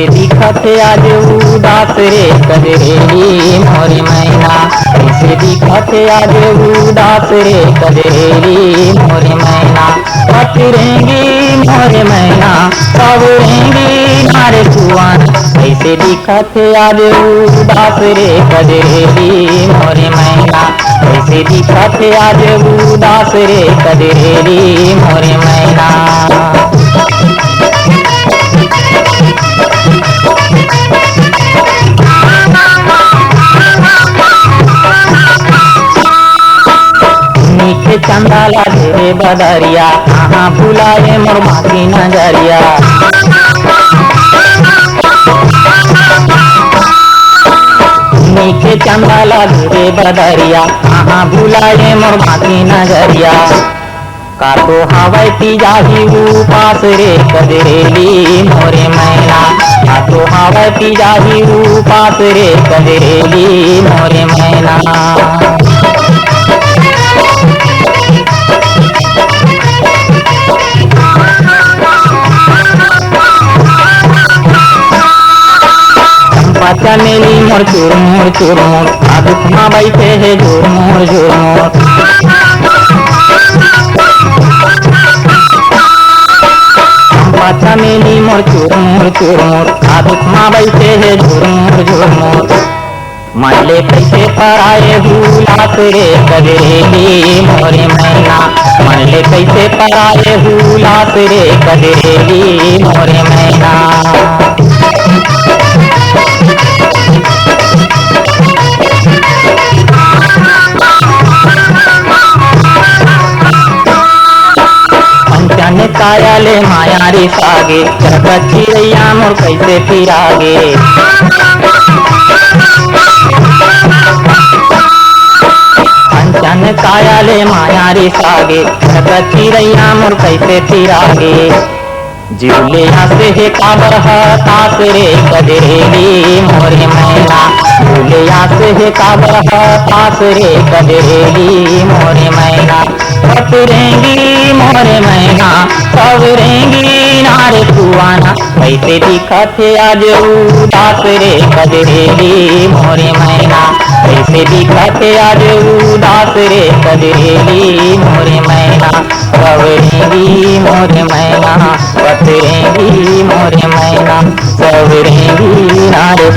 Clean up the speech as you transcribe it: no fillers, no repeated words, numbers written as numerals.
कैसे दिखत आज उदास रे कजरेरी मोरे मैना। कैसे दिखत आज उदास रे कजरेरी मोरे मैना। पत रहेंगी मोरे मैना कब रहेंगी नारे कुआन। कैसे दिखत आज उदास रे कजरेरी मोरे मैना। कैसे दिखत आज उदास रे कजरेरी मोरे मैना। नीचे चंदाला ढेरे बदरिया कहाँ भुलाए मोर बाकी नजरिया। नीचे चंदाला ढेरे बदरिया कहाँ भुलाए मोर बाकी नजरिया। का तो हवाई पिजाही उपास रे कजरेली मोरे मैना। का तो हवाई पिजाही उपास रे कजरेली मोरे मैना। चमेली मोर चुरमुर चुरमुर दुखमा बैठे है झुरमुर झुरमुर। चमेली मोर चुरमुर चुरमुर दुखमा बैठे है झुरमुर झुरमुर। मल्ले कैसे पराए हुलास रे कजरेली मोरे मैना। मल्ले कैसे पराए हुलास रे कजरेली मोरे मैना। पंचन कायाले माया रे सागे चरकची रैया मोर कैसे फिरागे। पंचन कायाले माया रे सागे चरकची रैया मोर कैसे फिरागे। जिले से है काबर तास रे कजरेली मोरे मैना। जिले से है काबर तास रे कजरेली मोरे मैना। कब रहेंगी मोरे मैना कब रहेंगी नारे कुआना। कैसे दिखत आज उदास रे कजरेली मोरे मैना। कैसे दिखत आज उदास रे कजरेली मोरे मैना। कब रहेंगी मोरे मैना कब रहेंगी मोरे मैना। सब रहेंगी नारे